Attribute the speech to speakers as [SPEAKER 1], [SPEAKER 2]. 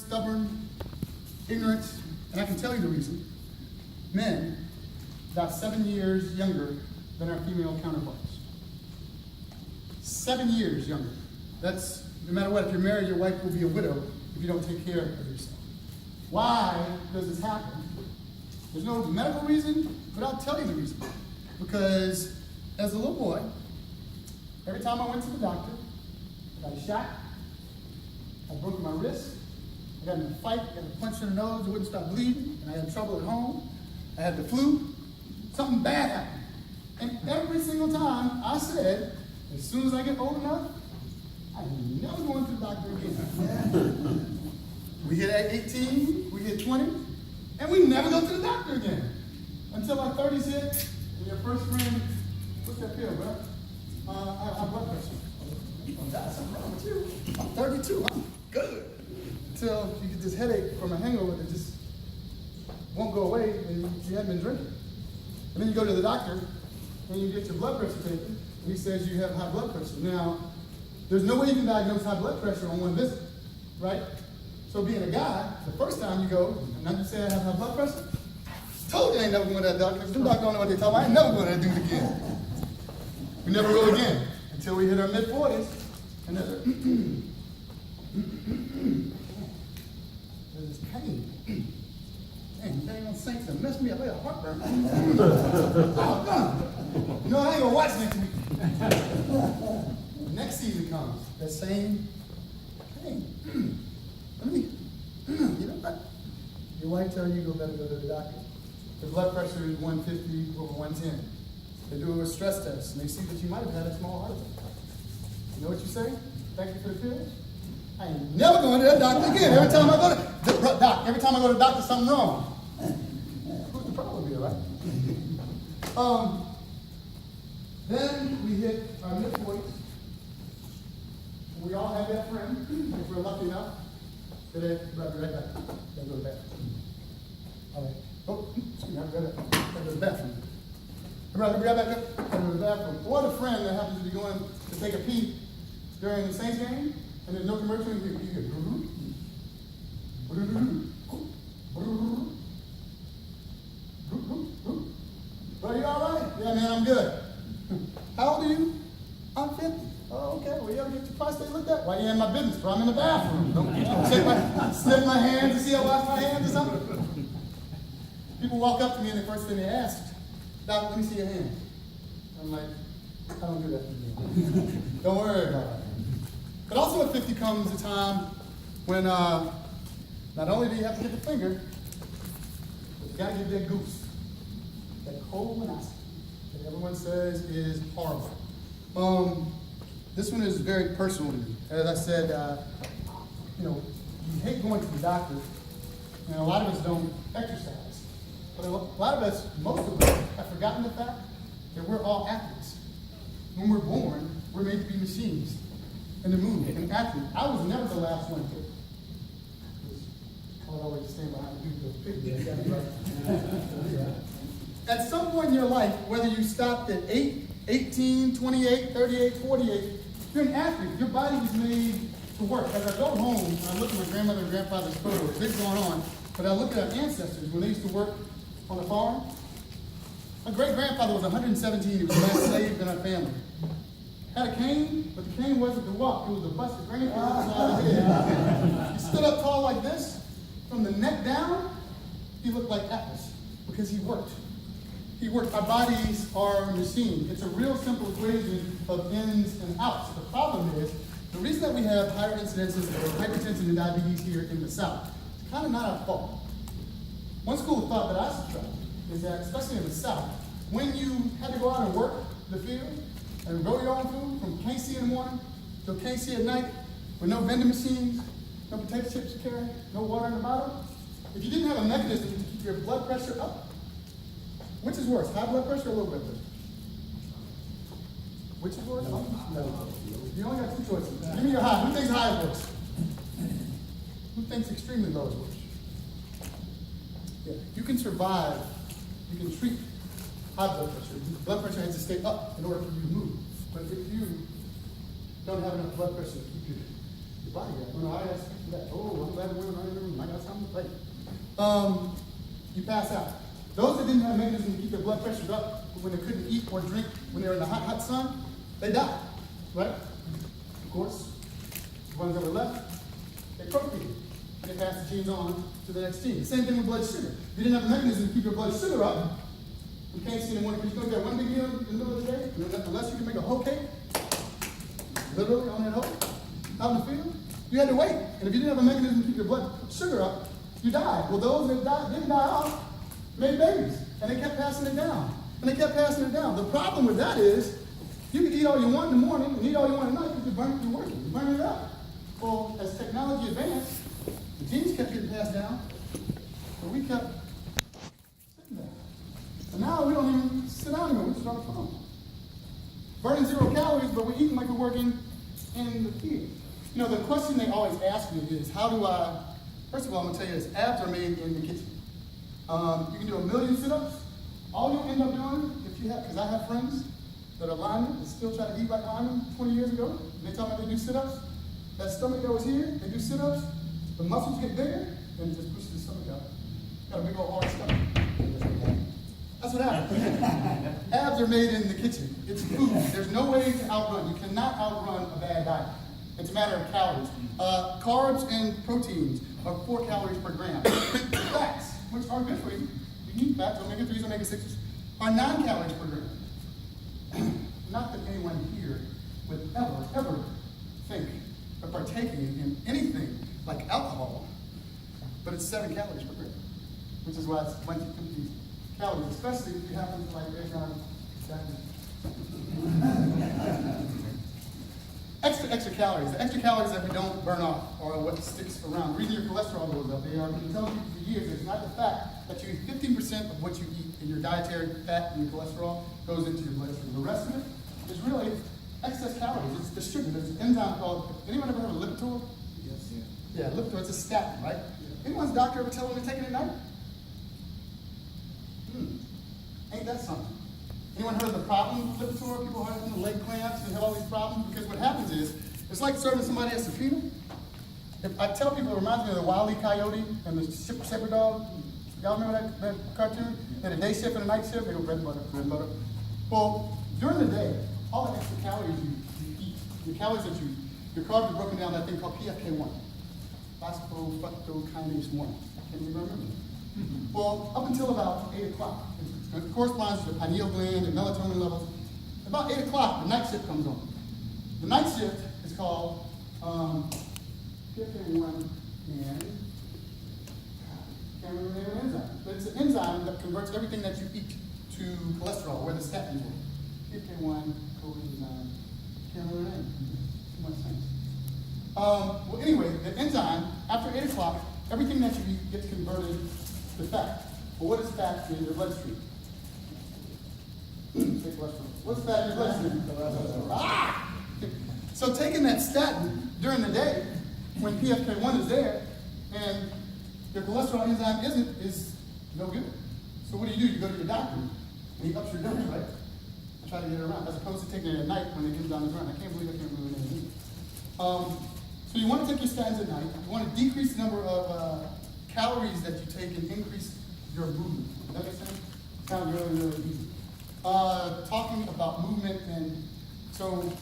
[SPEAKER 1] stubborn, ignorant, and I can tell you the reason. Men, about 7 years younger than our female counterparts. 7 years younger. That's, no matter what, if you're married, your wife will be a widow if you don't take care of yourself. Why does this happen? There's no medical reason, but I'll tell you the reason. Because as a little boy, every time I went to the doctor, I got a shot, I broke my wrist, I got in a fight, I got a punch in the nose, it wouldn't stop bleeding, and I had trouble at home, I had the flu, something bad happened. And every single time I said, as soon as I get old enough, I'm never going to the doctor again. We hit 18, we hit 20, and we never go to the doctor again. Until our 30s hit, and your first friend, what's that pill, bro? I have blood pressure. Oh, that's something wrong with you. I'm 32, I'm good. Until you get this headache from a hangover that just won't go away, and you haven't been drinking. And then you go to the doctor, and you get your blood pressure taken, and he says you have high blood pressure. Now, there's no way you can diagnose high blood pressure on one visit, right? So being a guy, the first time you go, and I'm just saying I have high blood pressure, told you I ain't never going to that doctor, because them doctors don't know what they talk about. I ain't never going to do it again. We never go again until we hit our mid-40s, and there's this pain. Dang, dang on saints that messed me up. I got heartburn. Oh, God. You know, I ain't gonna watch next week. Next season comes, that same pain. You know what? Your wife tells you better go to the doctor. The blood pressure is 150 over 110. They do a stress test, and they see that you might have had a small heart attack. You know what you say? Thank you for the pills. I ain't never going to that doctor again. Every time I go to the doctor, something wrong. Who's the problem here, right? Then we hit our mid-40s. We all have that friend, if we're lucky enough. I'll be right back. Gotta go to the bathroom. All right. Oh, excuse me, I'll go to the bathroom. I'll be right back up. Gotta go to the bathroom. Or the friend that happens to be going to take a pee during the Saints game, and there's no commercial, you hear, Bro, you all right? Yeah, man, I'm good. How old are you? I'm 50. Oh, okay. Well, you ever get your prostate looked at? Why you in my business, bro? I'm in the bathroom. Don't sniff my hands to see I wash my hands or something. People walk up to me and the first thing they ask, Doc, let me see your hand. I'm like, I don't do that for you. Don't worry about it. But also at 50 comes a time when not only do you have to get the finger, but you gotta get that goose. That colonoscopy that everyone says is horrible. This one is very personal to me. As I said, you hate going to the doctor, and a lot of us don't exercise. But a lot of us, most of us, have forgotten the fact that we're all athletes. When we're born, we're made to be machines. And to move, an athlete. I was never the last one to. I would always stand behind the people. At some point in your life, whether you stopped at 8, 18, 28, 38, 48, you're an athlete. Your body was made to work. As I go home, and I look at my grandmother and grandfather's photos, they've gone on, but I look at our ancestors when they used to work on the farm. My great-grandfather was 117. He was the last slave in our family. Had a cane, but the cane wasn't to walk. It was to bust the grain inside his head. He stood up tall like this. From the neck down, he looked like Atlas because he worked. He worked. Our bodies are machines. It's a real simple equation of ins and outs. The problem is, the reason that we have higher incidences of hypertension and diabetes here in the South, it's kind of not our fault. One school of thought that I subscribe is that, especially in the South, when you had to go out and work the field, and grow your own food from KC in the morning till KC at night with no vending machines, no potato chips to carry, no water in the bottle. If you didn't have a mechanism to keep your blood pressure up, which is worse, high blood pressure or low blood pressure? Which is worse? No. You only got two choices. Give me your high. Who thinks high is worse? Who thinks extremely low is worse? Yeah. You can survive, you can treat high blood pressure. Blood pressure has to stay up in order for you to move. But if you don't have enough blood pressure to keep your body up, when I ask that. Oh, I'm glad we're running in the room. I got something to play. You pass out. Those that didn't have a mechanism to keep their blood pressure up when they couldn't eat or drink when they were in the hot, hot sun, they died, right? Of course, the ones that were left, they procreated. And they passed the genes on to the next gene. Same thing with blood sugar. If you didn't have a mechanism to keep your blood sugar up, you can't see in the morning because you're going to get one big meal in the middle of the day, and unless you can make a whole cake, literally on that hoe, out in the field, you had to wait. And if you didn't have a mechanism to keep your blood sugar up, you died. Well, those that didn't die out made babies, and they kept passing it down. And they kept passing it down. The problem with that is, you can eat all you want in the morning and eat all you want at night because you're working, you're burning it up. Well, as technology advanced, the genes kept getting passed down, but we kept sitting there. And now we don't even sit down anymore, we just on the phone. Burning 0 calories, but we're eating like we're working in the field. You know, the question they always ask me is, how do I, first of all, I'm going to tell you this, abs are made in the kitchen. You can do 1 million sit-ups. All you'll end up doing, if you have, because I have friends that are linemen that still try to eat like linemen 20 years ago, and they tell me they do sit-ups. That stomach that was here, they do sit-ups, the muscles get bigger, and it just pushes the stomach out. Got a big old hard stomach. That's what happens. Abs are made in the kitchen. It's food. There's no way to outrun. You cannot outrun a bad diet. It's a matter of calories. Carbs and proteins are 4 calories per gram. Fats, which are good for you, you need fats, omega-3s, omega-6s, are 9 calories per gram. Not that anyone here would ever think of partaking in anything like alcohol, but it's 7 calories per gram, which is why it's plenty of calories, especially if you happen to like extra calories. The extra calories that we don't burn off are what sticks around. The reason your cholesterol goes up, I've been telling people for years, it's not the fact that you eat 15% of what you eat in your dietary fat and your cholesterol goes into your bloodstream. The rest of it is really excess calories. It's the sugar. There's an enzyme called, anyone ever heard of Lipitor? Yes. Yeah, Lipitor, it's a statin, right? Yeah. Anyone's doctor ever tell them to take it at night? Ain't that something? Anyone heard of the problem with Lipitor? People heard of the leg cramps and have all these problems? Because what happens is, it's like serving somebody a subpoena. If I tell people, it reminds me of the Wile E. Coyote and the Shepherd Dog. Y'all remember that cartoon? They had a day shift and a night shift. They go bread and butter, bread and butter. Well, during the day, all the extra calories you eat, the calories that you eat, your carbs are broken down that thing called PFK1. Phosphofructokinase 1. I can't even remember. Well, up until about 8 o'clock, it corresponds to the pineal gland and melatonin levels. About 8 o'clock, the night shift comes on. The night shift is called PFK1 and can't remember the name of the enzyme. But it's an enzyme that converts everything that you eat to cholesterol, where the statins were. PFK1 coenzyme. Can't remember the name. Too much sense. Well, anyway, the enzyme, after 8 o'clock, everything that you eat gets converted to fat. Well, what is fat in your bloodstream? Say cholesterol. What's fat in your bloodstream? Ah! So taking that statin during the day, when PFK1 is there, and your cholesterol enzyme is no good. So what do? You go to your doctor, and he ups your dose, right? And try to get it around, as opposed to taking it at night when it comes down the ground. I can't believe it. So you want to take your statins at night. You want to decrease the number of calories that you take and increase your movement. Does that make sense? Sounds really, really easy. Talking about movement, and so